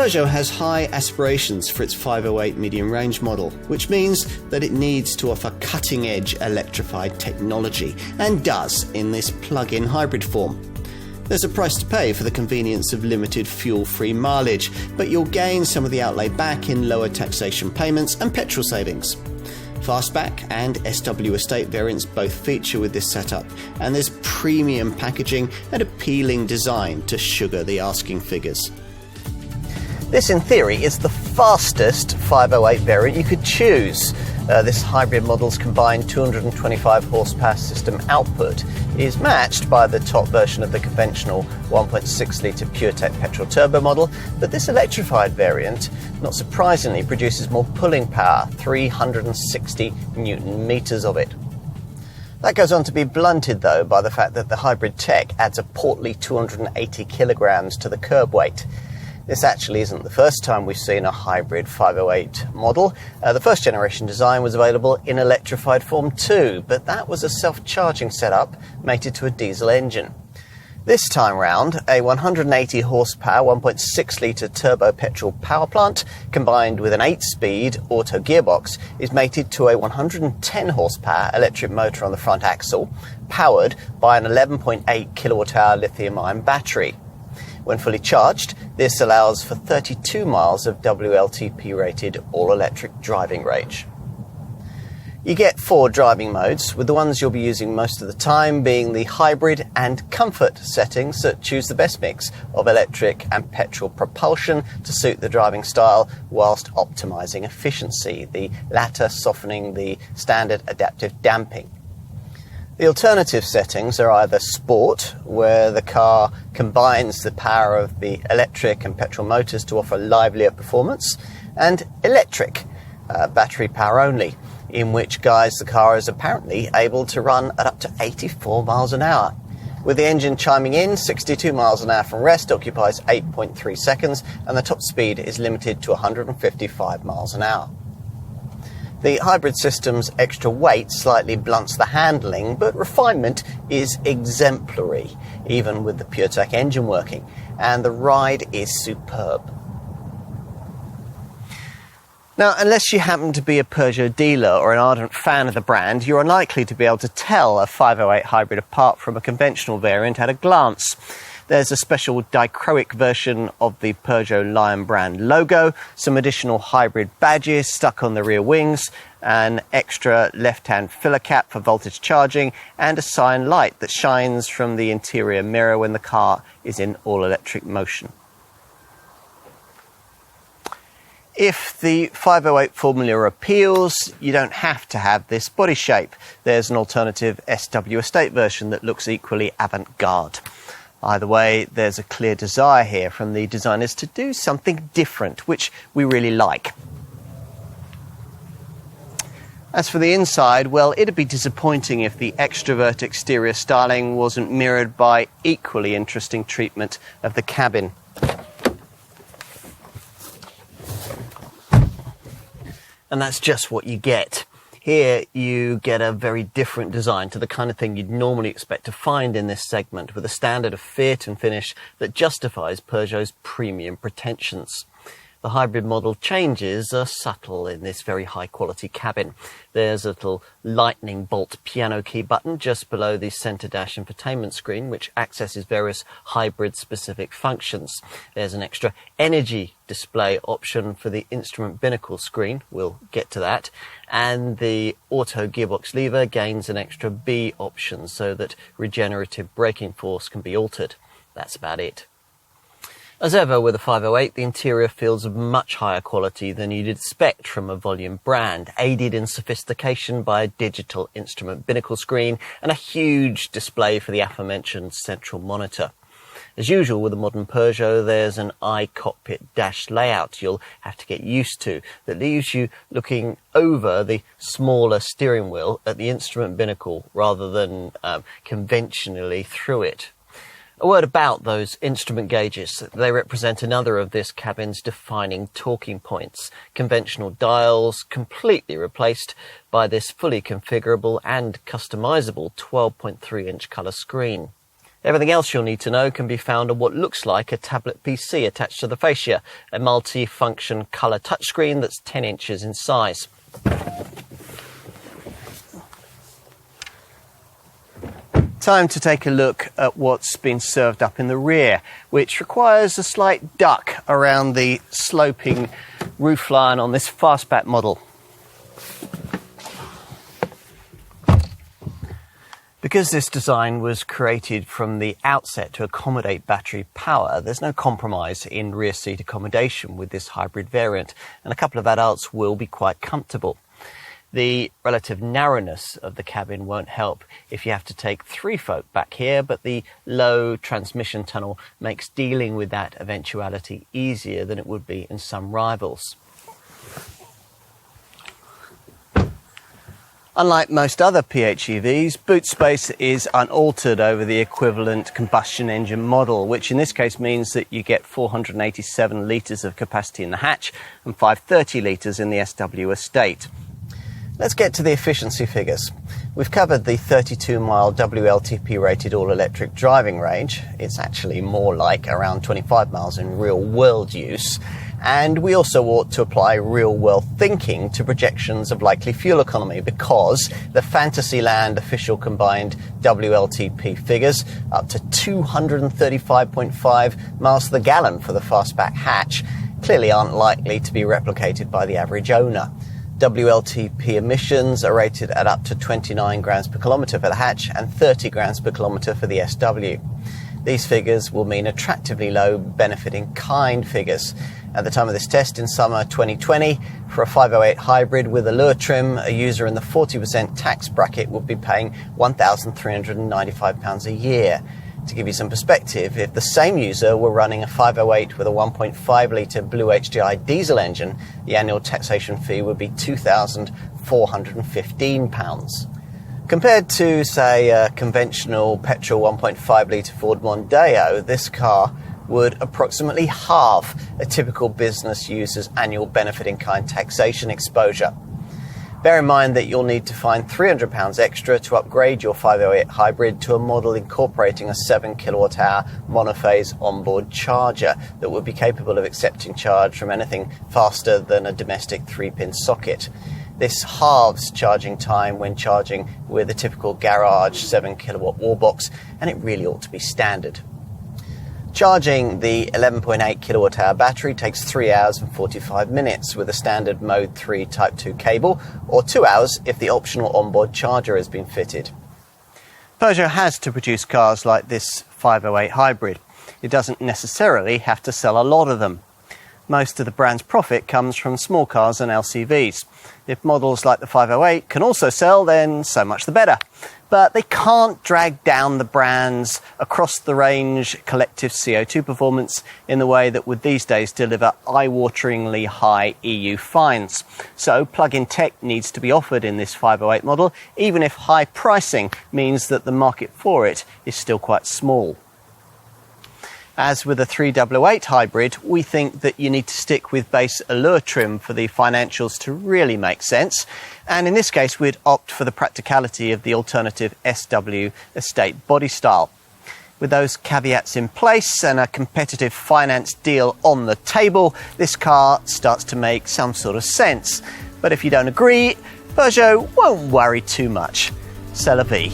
Peugeot has high aspirations for its 508 medium-range model, which means that it needs to offer cutting-edge electrified technology, and does in this plug-in hybrid form. There's a price to pay for the convenience of limited fuel-free mileage, but you'll gain some of the outlay back in lower taxation payments and petrol savings. Fastback and SW Estate variants both feature with this setup, and there's premium packaging and appealing design to sugar the asking figures. This, in theory, is the fastest 508 variant you could choose. This hybrid model's combined 225 horsepower system output is matched by the top version of the conventional 1.6 litre PureTech petrol turbo model, but this electrified variant, not surprisingly, produces more pulling power, 360 newton meters of it. That goes on to be blunted, though, by the fact that the hybrid tech adds a portly 280 kilograms to the curb weight. This actually isn't the first time we've seen a hybrid 508 model. The first generation design was available in electrified form too, but that was a self-charging setup mated to a diesel engine. This time round, a 180 horsepower 1.6 litre turbo petrol power plant combined with an 8-speed auto gearbox is mated to a 110 horsepower electric motor on the front axle, powered by an 11.8 kilowatt-hour lithium-ion battery. When fully charged, this allows for 32 miles of WLTP-rated all-electric driving range. You get 4 driving modes, with the ones you'll be using most of the time being the hybrid and comfort settings that choose the best mix of electric and petrol propulsion to suit the driving style whilst optimising efficiency, the latter softening the standard adaptive damping. The alternative settings are either Sport, where the car combines the power of the electric and petrol motors to offer livelier performance, and Electric, battery power only, in which guise the car is apparently able to run at up to 84 miles an hour. With the engine chiming in, 62 miles an hour from rest occupies 8.3 seconds, and the top speed is limited to 155 miles an hour. The hybrid system's extra weight slightly blunts the handling, but refinement is exemplary, even with the PureTech engine working, and the ride is superb. Now, unless you happen to be a Peugeot dealer or an ardent fan of the brand, you're unlikely to be able to tell a 508 hybrid apart from a conventional variant at a glance. There's a special dichroic version of the Peugeot Lion brand logo, some additional hybrid badges stuck on the rear wings, an extra left-hand filler cap for voltage charging, and a sign light that shines from the interior mirror when the car is in all-electric motion. If the 508 formula appeals, you don't have to have this body shape. There's an alternative SW Estate version that looks equally avant-garde. Either way, there's a clear desire here from the designers to do something different, which we really like. As for the inside, well, it'd be disappointing if the extrovert exterior styling wasn't mirrored by equally interesting treatment of the cabin. And that's just what you get. Here you get a very different design to the kind of thing you'd normally expect to find in this segment, with a standard of fit and finish that justifies Peugeot's premium pretensions. The hybrid model changes are subtle in this very high-quality cabin. There's a little lightning bolt piano key button just below the centre dash infotainment screen, which accesses various hybrid-specific functions. There's an extra energy display option for the instrument binnacle screen. We'll get to that. And the auto gearbox lever gains an extra B option so that regenerative braking force can be altered. That's about it. As ever with a 508, the interior feels of much higher quality than you'd expect from a volume brand, aided in sophistication by a digital instrument binnacle screen and a huge display for the aforementioned central monitor. As usual with a modern Peugeot, there's an iCockpit dash layout you'll have to get used to that leaves you looking over the smaller steering wheel at the instrument binnacle rather than conventionally through it. A word about those instrument gauges. They represent another of this cabin's defining talking points. Conventional dials completely replaced by this fully configurable and customizable 12.3-inch colour screen. Everything else you'll need to know can be found on what looks like a tablet PC attached to the fascia, a multi-function colour touchscreen that's 10 inches in size. Time to take a look at what's been served up in the rear, which requires a slight duck around the sloping roofline on this fastback model. Because this design was created from the outset to accommodate battery power, there's no compromise in rear seat accommodation with this hybrid variant, and a couple of adults will be quite comfortable. The relative narrowness of the cabin won't help if you have to take 3 folk back here, but the low transmission tunnel makes dealing with that eventuality easier than it would be in some rivals. Unlike most other PHEVs, boot space is unaltered over the equivalent combustion engine model, which in this case means that you get 487 litres of capacity in the hatch and 530 litres in the SW estate. Let's get to the efficiency figures. We've covered the 32-mile WLTP-rated all-electric driving range. It's actually more like around 25 miles in real-world use. And we also ought to apply real-world thinking to projections of likely fuel economy, because the Fantasyland official combined WLTP figures, up to 235.5 miles to the gallon for the fastback hatch, clearly aren't likely to be replicated by the average owner. WLTP emissions are rated at up to 29 grams per kilometre for the hatch and 30 grams per kilometre for the SW. These figures will mean attractively low benefit-in-kind figures. At the time of this test in summer 2020, for a 508 hybrid with Allure trim, a user in the 40% tax bracket would be paying £1,395 a year. To give you some perspective, if the same user were running a 508 with a 1.5 litre Blue HDI diesel engine, the annual taxation fee would be £2,415. Compared to, say, a conventional petrol 1.5 litre Ford Mondeo, this car would approximately halve a typical business user's annual benefit-in-kind taxation exposure. Bear in mind that you'll need to find £300 extra to upgrade your 508 hybrid to a model incorporating a 7 kilowatt-hour monophase onboard charger that would be capable of accepting charge from anything faster than a domestic 3-pin socket. This halves charging time when charging with a typical garage 7 kilowatt wallbox, and it really ought to be standard. Charging the 11.8 kilowatt-hour battery takes 3 hours and 45 minutes with a standard Mode 3 Type 2 cable, or 2 hours if the optional onboard charger has been fitted. Peugeot has to produce cars like this 508 hybrid. It doesn't necessarily have to sell a lot of them. Most of the brand's profit comes from small cars and LCVs. If models like the 508 can also sell, then so much the better. But they can't drag down the brand's across-the-range collective CO2 performance in the way that would these days deliver eye-wateringly high EU fines. So plug-in tech needs to be offered in this 508 model, even if high pricing means that the market for it is still quite small. As with a 388 hybrid, we think that you need to stick with base Allure trim for the financials to really make sense. And in this case, we'd opt for the practicality of the alternative SW estate body style. With those caveats in place and a competitive finance deal on the table, this car starts to make some sort of sense. But if you don't agree, Peugeot won't worry too much. C'est la vie.